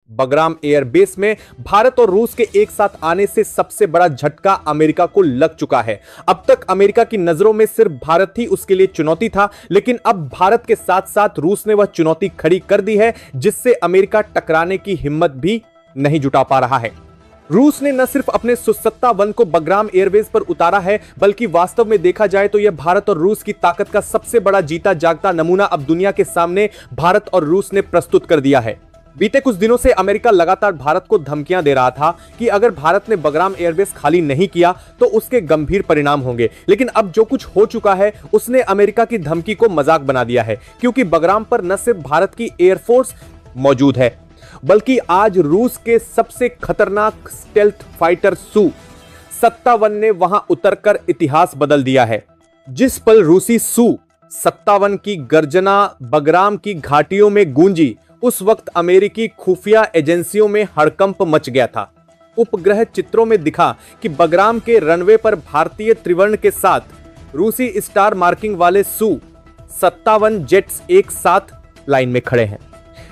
Bagram airbase में भारत और रूस के एक साथ आने से सबसे बड़ा झटका अमेरिका को लग चुका है। अब तक अमेरिका की नजरों में सिर्फ भारत ही उसके लिए चुनौती था, लेकिन अब भारत के साथ साथ रूस ने वह चुनौती खड़ी कर दी है, जिससे अमेरिका टकराने की हिम्मत भी नहीं जुटा पा रहा है। रूस ने न सिर्फ अपने Su-57 को बगराम एयरबेस पर उतारा है, बल्कि वास्तव में देखा जाए तो यह भारत और रूस की ताकत का सबसे बड़ा जीता जागता नमूना अब दुनिया के सामने भारत और रूस ने प्रस्तुत कर दिया है। बीते कुछ दिनों से अमेरिका लगातार भारत को धमकियां दे रहा था कि अगर भारत ने बगराम एयरबेस खाली नहीं किया तो उसके गंभीर परिणाम होंगे, लेकिन अब जो कुछ हो चुका है उसने अमेरिका की धमकी को मजाक बना दिया है, क्योंकि बगराम पर न सिर्फ भारत की एयरफोर्स मौजूद है, बल्कि आज रूस के सबसे खतरनाक स्टेल्थ फाइटर Su-57 ने वहां उतरकर इतिहास बदल दिया है। जिस पल रूसी Su-57 की गर्जना बगराम की घाटियों में गूंजी, उस वक्त अमेरिकी खुफिया एजेंसियों में हड़कंप मच गया था। उपग्रह चित्रों में दिखा कि बगराम के रनवे पर भारतीय त्रिवर्ण के साथ रूसी स्टार मार्किंग वाले Su-57 जेट्स एक साथ लाइन में खड़े हैं।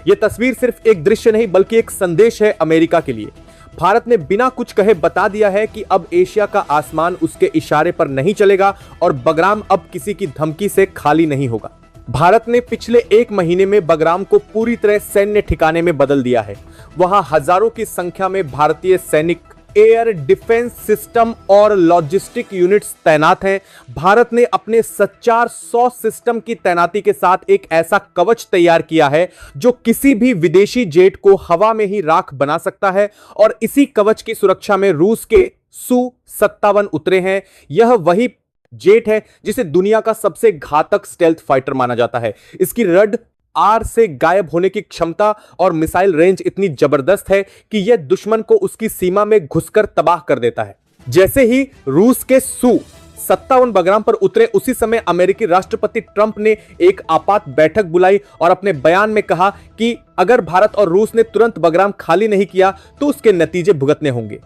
यह तस्वीर सिर्फ एक दृश्य नहीं बल्कि एक संदेश है अमेरिका के लिए। भारत ने बिना कुछ कहे बता दिया है कि अब एशिया का आसमान उसके इशारे पर नहीं चलेगा और बगराम अब किसी की धमकी से खाली नहीं होगा। भारत ने पिछले एक महीने में बगराम को पूरी तरह सैन्य ठिकाने में बदल दिया है। वहां हजारों की संख्या में भारतीय सैनिक, एयर डिफेंस सिस्टम और लॉजिस्टिक यूनिट्स तैनात हैं। भारत ने अपने सच्चार 100 सिस्टम की तैनाती के साथ एक ऐसा कवच तैयार किया है जो किसी भी विदेशी जेट को हवा में ही राख बना सकता है, और इसी कवच की सुरक्षा में रूस के Su-57 उतरे हैं। यह वही जेट है जिसे दुनिया का सबसे घातक स्टेल्थ फाइटर माना जाता है। इसकी रड आर से गायब होने की क्षमता और मिसाइल रेंज इतनी जबरदस्त है कि यह दुश्मन को उसकी सीमा में घुसकर तबाह कर देता है। जैसे ही रूस के Su-57 बगराम पर उतरे, उसी समय अमेरिकी राष्ट्रपति ट्रंप ने एक आपात बैठक बुलाई और अपने बयान में कहा कि अगर भारत और रूस ने तुरंत बगराम खाली नहीं किया तो उसके नतीजे भुगतने होंगे।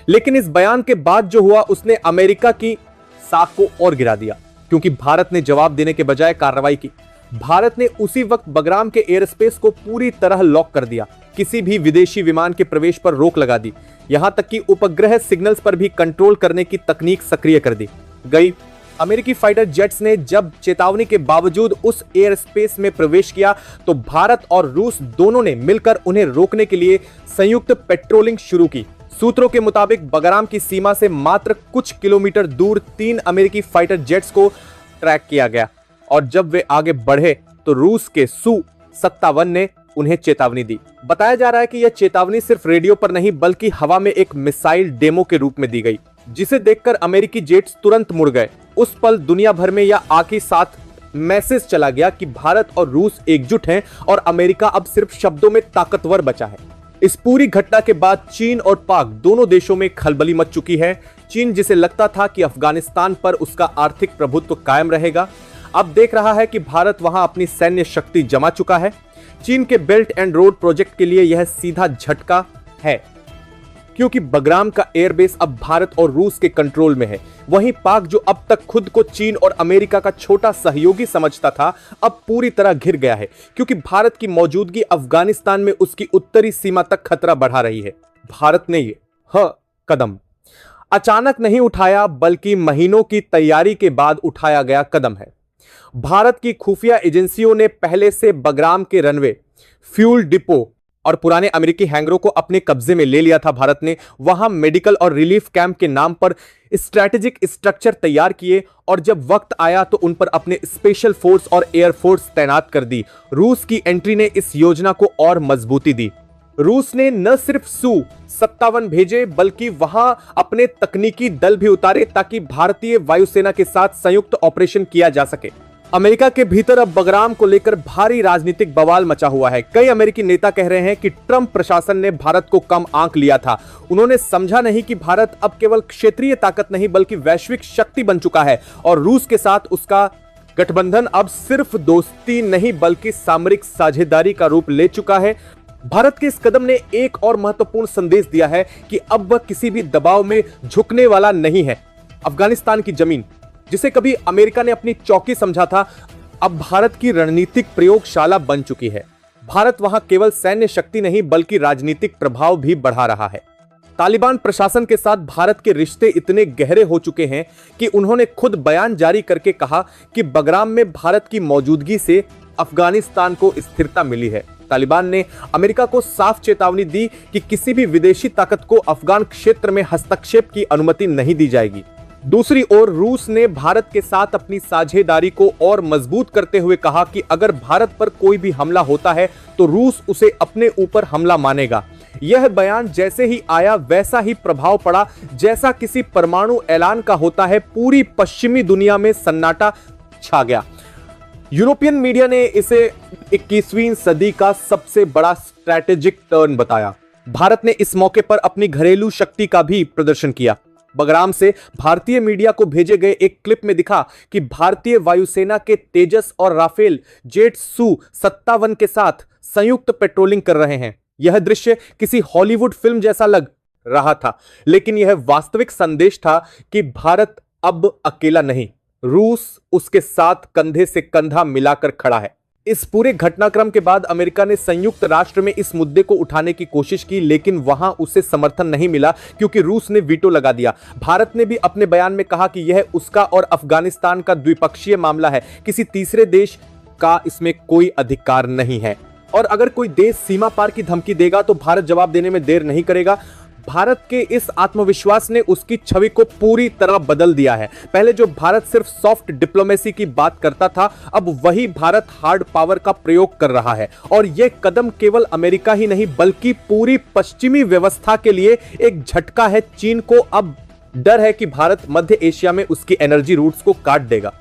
लेकिन इस बयान के बाद जो हुआ, उसने अमेरिका की साख को और गिरा दिया, क्योंकि भारत ने जवाब देने के बजाय कार्रवाई की। भारत ने उसी वक्त बगराम के एयर स्पेस को पूरी तरह लॉक कर दिया। किसी भी विदेशी विमान के प्रवेश पर रोक लगा दी। यहां तक कि उपग्रह सिग्नल्स पर भी कंट्रोल करने की तकनीक सक्रिय कर दी गई। अमेरिकी फाइटर जेट्स ने जब चेतावनी के बावजूद उस एयर स्पेस में प्रवेश किया तो भारत और रूस दोनों ने मिलकर उन्हें रोकने के लिए संयुक्त पेट्रोलिंग शुरू की। सूत्रों के मुताबिक बगराम की सीमा से मात्र कुछ किलोमीटर दूर 3 अमेरिकी फाइटर जेट्स को ट्रैक किया गया, और जब वे आगे बढ़े तो रूस के Su-57 ने उन्हें चेतावनी दी। बताया जा रहा है कि यह चेतावनी सिर्फ रेडियो पर नहीं बल्कि हवा में एक मिसाइल डेमो के रूप में दी गई, जिसे देखकर अमेरिकी जेट्स तुरंत मुड़ गए। उस पल दुनिया भर में यह आग के साथ मैसेज चला गया कि भारत और रूस एकजुट हैं और अमेरिका अब सिर्फ शब्दों में ताकतवर बचा है। इस पूरी घटना के बाद चीन और पाक दोनों देशों में खलबली मच चुकी है। चीन, जिसे लगता था कि अफगानिस्तान पर उसका आर्थिक प्रभुत्व कायम रहेगा, अब देख रहा है कि भारत वहां अपनी सैन्य शक्ति जमा चुका है। चीन के बेल्ट एंड रोड प्रोजेक्ट के लिए यह सीधा झटका है, क्योंकि बगराम का एयरबेस अब भारत और रूस के कंट्रोल में है। वहीं पाक, जो अब तक खुद को चीन और अमेरिका का छोटा सहयोगी समझता था, अब पूरी तरह घिर गया है, क्योंकि भारत की मौजूदगी अफगानिस्तान में उसकी उत्तरी सीमा तक खतरा बढ़ा रही है। भारत ने यह कदम अचानक नहीं उठाया, बल्कि महीनों की तैयारी के बाद उठाया गया कदम है। भारत की खुफिया एजेंसियों ने पहले से बगराम के रनवे, फ्यूल डिपो और पुराने अमेरिकी हैंगरों को अपने कब्जे में ले लिया था। भारत ने वहां मेडिकल और रिलीफ कैंप के नाम पर स्ट्रैटेजिक स्ट्रक्चर तैयार किए, और जब वक्त आया तो उन पर अपने स्पेशल फोर्स और एयरफोर्स तैनात कर दी। रूस की एंट्री ने इस योजना को और मजबूती दी। रूस ने न सिर्फ Su-57 भेजे, बल्कि वहां अपने तकनीकी दल भी उतारे ताकि भारतीय वायुसेना के साथ संयुक्त ऑपरेशन किया जा सके। अमेरिका के भीतर अब बगराम को लेकर भारी राजनीतिक बवाल मचा हुआ है। कई अमेरिकी नेता कह रहे हैं कि ट्रंप प्रशासन ने भारत को कम आंक लिया था। उन्होंने समझा नहीं कि भारत अब केवल क्षेत्रीय ताकत नहीं बल्कि वैश्विक शक्ति बन चुका है, और रूस के साथ उसका गठबंधन अब सिर्फ दोस्ती नहीं बल्कि सामरिक साझेदारी का रूप ले चुका है। भारत के इस कदम ने एक और महत्वपूर्ण संदेश दिया है कि अब वह किसी भी दबाव में झुकने वाला नहीं है। अफगानिस्तान की जमीन, जिसे कभी अमेरिका ने अपनी चौकी समझा था, अब भारत की रणनीतिक प्रयोगशाला बन चुकी है। भारत वहां केवल सैन्य शक्ति नहीं बल्कि राजनीतिक प्रभाव भी बढ़ा रहा है। तालिबान प्रशासन के साथ भारत के रिश्ते इतने गहरे हो चुके हैं कि उन्होंने खुद बयान जारी करके कहा कि बगराम में भारत की मौजूदगी से अफगानिस्तान को स्थिरता मिली है। तालिबान ने अमेरिका को साफ चेतावनी दी कि किसी भी विदेशी ताकत को अफगान क्षेत्र में हस्तक्षेप की अनुमति नहीं दी जाएगी। दूसरी ओर रूस ने भारत के साथ अपनी साझेदारी को और मजबूत करते हुए कहा कि अगर भारत पर कोई भी हमला होता है तो रूस उसे अपने ऊपर हमला मानेगा। यह बयान जैसे ही आया वैसा ही प्रभाव पड़ा जैसा किसी परमाणु ऐलान का होता है। पूरी पश्चिमी दुनिया में सन्नाटा छा गया। यूरोपियन मीडिया ने इसे 21वीं सदी का सबसे बड़ा स्ट्रैटेजिक टर्न बताया। भारत ने इस मौके पर अपनी घरेलू शक्ति का भी प्रदर्शन किया। बगराम से भारतीय मीडिया को भेजे गए एक क्लिप में दिखा कि भारतीय वायुसेना के तेजस और राफेल जेट Su-57 के साथ संयुक्त पेट्रोलिंग कर रहे हैं। यह दृश्य किसी हॉलीवुड फिल्म जैसा लग रहा था, लेकिन यह वास्तविक संदेश था कि भारत अब अकेला नहीं, रूस उसके साथ कंधे से कंधा मिलाकर खड़ा है। इस पूरे घटनाक्रम के बाद अमेरिका ने संयुक्त राष्ट्र में इस मुद्दे को उठाने की कोशिश की, लेकिन वहां उसे समर्थन नहीं मिला क्योंकि रूस ने वीटो लगा दिया। भारत ने भी अपने बयान में कहा कि यह उसका और अफगानिस्तान का द्विपक्षीय मामला है, किसी तीसरे देश का इसमें कोई अधिकार नहीं है। और अगर कोई देश सीमा पार की धमकी देगा तो भारत जवाब देने में देर नहीं करेगा। भारत के इस आत्मविश्वास ने उसकी छवि को पूरी तरह बदल दिया है। पहले जो भारत सिर्फ सॉफ्ट डिप्लोमेसी की बात करता था, अब वही भारत हार्ड पावर का प्रयोग कर रहा है। और यह कदम केवल अमेरिका ही नहीं बल्कि पूरी पश्चिमी व्यवस्था के लिए एक झटका है। चीन को अब डर है कि भारत मध्य एशिया में उसकी एनर्जी रूट्स को काट देगा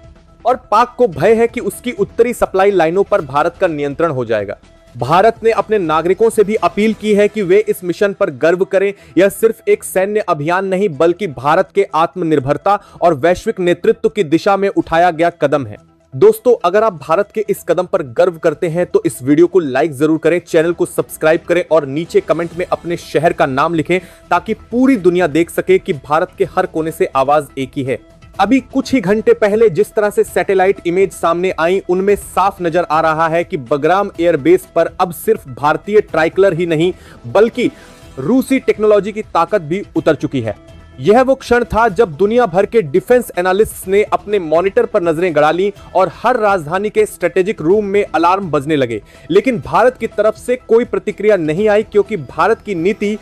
और पाक को भय है कि उसकी उत्तरी सप्लाई लाइनों पर भारत का नियंत्रण हो जाएगा। भारत ने अपने नागरिकों से भी अपील की है कि वे इस मिशन पर गर्व करें। यह सिर्फ एक सैन्य अभियान नहीं बल्कि भारत के आत्मनिर्भरता और वैश्विक नेतृत्व की दिशा में उठाया गया कदम है। दोस्तों, अगर आप भारत के इस कदम पर गर्व करते हैं तो इस वीडियो को लाइक जरूर करें, चैनल को सब्सक्राइब करें और नीचे कमेंट में अपने शहर का नाम लिखें ताकि पूरी दुनिया देख सके कि भारत के हर कोने से आवाज एक ही है। अभी कुछ ही घंटे पहले जिस तरह से सैटेलाइट इमेज सामने आई उनमें साफ नजर आ रहा है कि बगराम एयरबेस पर अब सिर्फ भारतीय ट्राइकलर ही नहीं बल्कि रूसी टेक्नोलॉजी की ताकत भी उतर चुकी है। यह वो क्षण था जब दुनिया भर के डिफेंस एनालिस्ट्स ने अपने मॉनिटर पर नजरें गड़ा ली और हर राजधानी के स्ट्रेटेजिक रूम में अलार्म बजने लगे। लेकिन भारत की तरफ से कोई प्रतिक्रिया नहीं आई क्योंकि भारत की नीति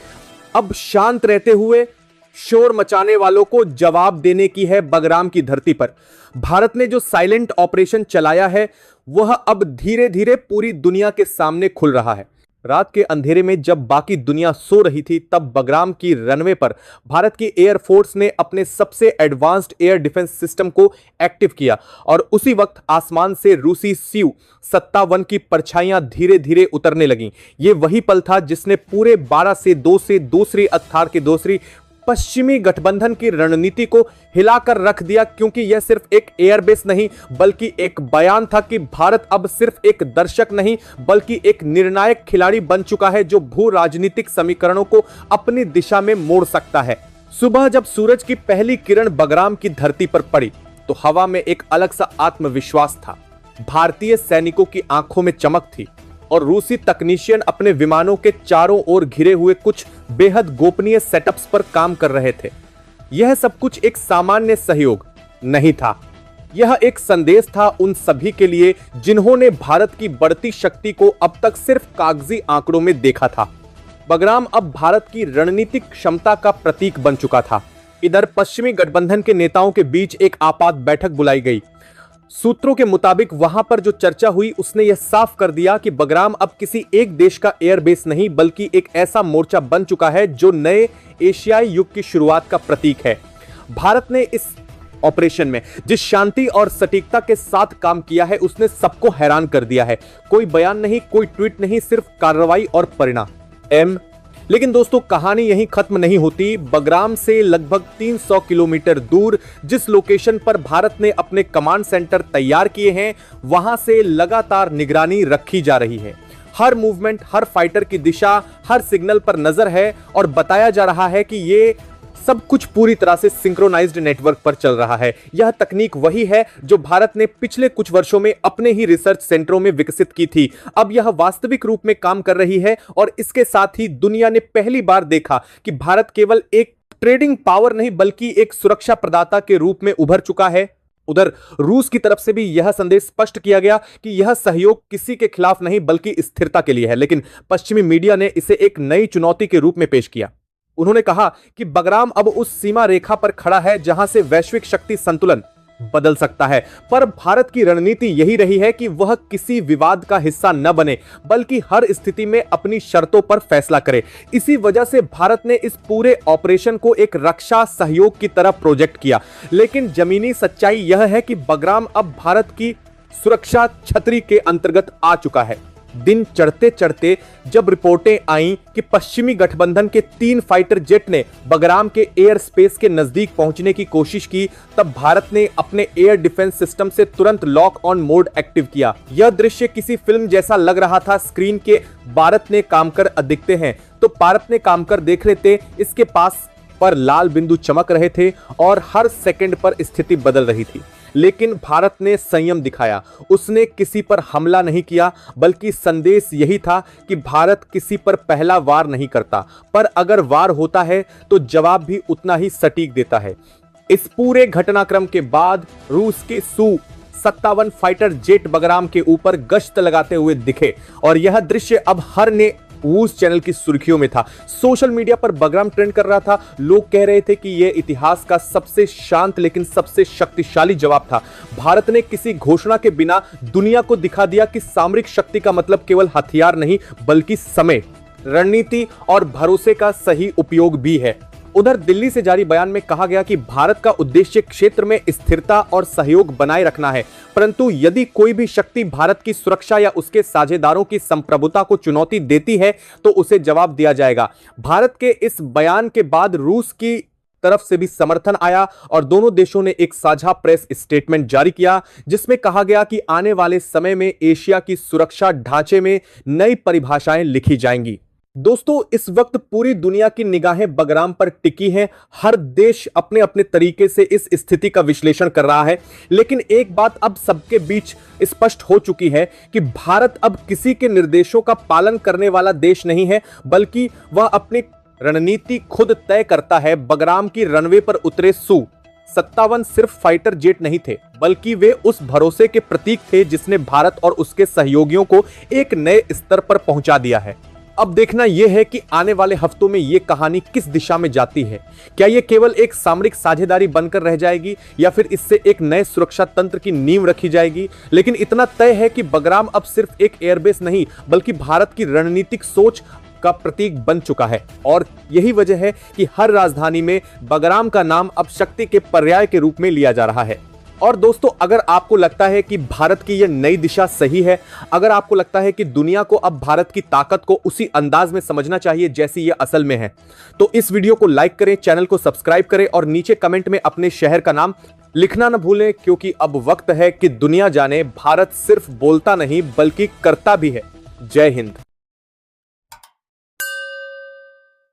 अब शांत रहते हुए शोर मचाने वालों को जवाब देने की है। बगराम की धरती पर भारत ने जो साइलेंट ऑपरेशन चलाया है वह अब धीरे धीरे पूरी दुनिया के सामने खुल रहा है। रात के अंधेरे में जब बाकी दुनिया सो रही थी तब बगराम की रनवे पर भारत की एयरफोर्स ने अपने सबसे एडवांस्ड एयर डिफेंस सिस्टम को एक्टिव किया और उसी वक्त आसमान से रूसी Su-57 की परछाइयां धीरे धीरे उतरने लगीं। ये वही पल था जिसने पूरे 12 से 2 से दूसरी अर्थात की दूसरी पश्चिमी गठबंधन की रणनीति को हिलाकर रख दिया, क्योंकि यह सिर्फ एक एयरबेस नहीं बल्कि एक बयान था कि भारत अब सिर्फ एक दर्शक नहीं बल्कि एक निर्णायक खिलाड़ी बन चुका है जो भू राजनीतिक समीकरणों को अपनी दिशा में मोड़ सकता है। सुबह जब सूरज की पहली किरण बगराम की धरती पर पड़ी तो हवा में एक अलग सा आत्मविश्वास था। भारतीय सैनिकों की आंखों में चमक थी और रूसी तकनीशियन अपने विमानों के चारों ओर घिरे हुए कुछ बेहद गोपनीय सेटअप्स पर काम कर रहे थे। यह सब कुछ एक सामान्य सहयोग नहीं था, यह एक संदेश था उन सभी के लिए जिन्होंने भारत की बढ़ती शक्ति को अब तक सिर्फ कागजी आंकड़ों में देखा था। बगराम अब भारत की रणनीतिक क्षमता का प्रतीक बन चुका था। इधर पश्चिमी गठबंधन के नेताओं के बीच एक आपात बैठक बुलाई गई। सूत्रों के मुताबिक वहां पर जो चर्चा हुई उसने यह साफ कर दिया कि बगराम अब किसी एक देश का एयरबेस नहीं बल्कि एक ऐसा मोर्चा बन चुका है जो नए एशियाई युग की शुरुआत का प्रतीक है। भारत ने इस ऑपरेशन में जिस शांति और सटीकता के साथ काम किया है उसने सबको हैरान कर दिया है। कोई बयान नहीं, कोई ट्वीट नहीं, सिर्फ कार्रवाई और परिणाम। लेकिन दोस्तों, कहानी यहीं खत्म नहीं होती। बगराम से लगभग 300 किलोमीटर दूर जिस लोकेशन पर भारत ने अपने कमांड सेंटर तैयार किए हैं वहां से लगातार निगरानी रखी जा रही है। हर मूवमेंट, हर फाइटर की दिशा, हर सिग्नल पर नजर है और बताया जा रहा है कि ये सब कुछ पूरी तरह से सिंक्रोनाइज्ड नेटवर्क पर चल रहा है। यह तकनीक वही है जो भारत ने पिछले कुछ वर्षों में अपने ही रिसर्च सेंटरों में विकसित की थी। अब यह वास्तविक रूप में काम कर रही है और इसके साथ ही दुनिया ने पहली बार देखा कि भारत केवल एक ट्रेडिंग पावर नहीं बल्कि एक सुरक्षा प्रदाता के रूप में उभर चुका है। उधर रूस की तरफ से भी यह संदेश स्पष्ट किया गया कि यह सहयोग किसी के खिलाफ नहीं बल्कि स्थिरता के लिए है, लेकिन पश्चिमी मीडिया ने इसे एक नई चुनौती के रूप में पेश किया। उन्होंने कहा कि बगराम अब उस सीमा रेखा पर खड़ा है जहां से वैश्विक शक्ति संतुलन बदल सकता है। पर भारत की रणनीति यही रही है कि वह किसी विवाद का हिस्सा न बने बल्कि हर स्थिति में अपनी शर्तों पर फैसला करे। इसी वजह से भारत ने इस पूरे ऑपरेशन को एक रक्षा सहयोग की तरह प्रोजेक्ट किया। लेकिन जमीनी सच्चाई यह है कि बगराम अब भारत की सुरक्षा छतरी के अंतर्गत आ चुका है। दिन चढ़ते चढ़ते जब रिपोर्टें आईं कि पश्चिमी गठबंधन के 3 फाइटर जेट ने बगराम के एयर स्पेस के नजदीक पहुंचने की कोशिश की, तब भारत ने अपने एयर डिफेंस सिस्टम से तुरंत लॉक ऑन मोड एक्टिव किया। यह दृश्य किसी फिल्म जैसा लग रहा था। स्क्रीन के भारत ने काम कर दिखते हैं तो भारत ने काम कर देख रहे थे, इसके पास पर लाल बिंदु चमक रहे थे और हर सेकंड पर स्थिति बदल रही थी। लेकिन भारत ने संयम दिखाया। उसने किसी पर हमला नहीं किया बल्कि संदेश यही था कि भारत किसी पर पहला वार नहीं करता, पर अगर वार होता है तो जवाब भी उतना ही सटीक देता है। इस पूरे घटनाक्रम के बाद रूस के Su-57 फाइटर जेट बगराम के ऊपर गश्त लगाते हुए दिखे और यह दृश्य अब हर ने न्यूज चैनल की सुर्खियों में था। सोशल मीडिया पर बगराम ट्रेंड कर रहा था। लोग कह रहे थे कि यह इतिहास का सबसे शांत लेकिन सबसे शक्तिशाली जवाब था। भारत ने किसी घोषणा के बिना दुनिया को दिखा दिया कि सामरिक शक्ति का मतलब केवल हथियार नहीं बल्कि समय, रणनीति और भरोसे का सही उपयोग भी है। उधर दिल्ली से जारी बयान में कहा गया कि भारत का उद्देश्य क्षेत्र में स्थिरता और सहयोग बनाए रखना है, परंतु यदि कोई भी शक्ति भारत की सुरक्षा या उसके साझेदारों की संप्रभुता को चुनौती देती है तो उसे जवाब दिया जाएगा। भारत के इस बयान के बाद रूस की तरफ से भी समर्थन आया और दोनों देशों ने एक साझा प्रेस स्टेटमेंट जारी किया जिसमें कहा गया कि आने वाले समय में एशिया की सुरक्षा ढांचे में नई परिभाषाएं लिखी जाएंगी। दोस्तों, इस वक्त पूरी दुनिया की निगाहें बगराम पर टिकी हैं। हर देश अपने अपने तरीके से इस स्थिति का विश्लेषण कर रहा है, लेकिन एक बात अब सबके बीच स्पष्ट हो चुकी है कि भारत अब किसी के निर्देशों का पालन करने वाला देश नहीं है बल्कि वह अपनी रणनीति खुद तय करता है। बगराम की रनवे पर उतरे Su-57 सिर्फ फाइटर जेट नहीं थे बल्कि वे उस भरोसे के प्रतीक थे जिसने भारत और उसके सहयोगियों को एक नए स्तर पर पहुंचा दिया है। अब देखना यह है कि आने वाले हफ्तों में यह कहानी किस दिशा में जाती है। क्या यह केवल एक सामरिक साझेदारी बनकर रह जाएगी या फिर इससे एक नए सुरक्षा तंत्र की नींव रखी जाएगी। लेकिन इतना तय है कि बगराम अब सिर्फ एक एयरबेस नहीं बल्कि भारत की रणनीतिक सोच का प्रतीक बन चुका है और यही वजह है कि हर राजधानी में बगराम का नाम अब शक्ति के पर्याय के रूप में लिया जा रहा है। और दोस्तों, अगर आपको लगता है कि भारत की यह नई दिशा सही है, अगर आपको लगता है कि दुनिया को अब भारत की ताकत को उसी अंदाज में समझना चाहिए जैसी यह असल में है, तो इस वीडियो को लाइक करें, चैनल को सब्सक्राइब करें और नीचे कमेंट में अपने शहर का नाम लिखना न भूलें, क्योंकि अब वक्त है कि दुनिया जाने भारत सिर्फ बोलता नहीं बल्कि करता भी है। जय हिंद।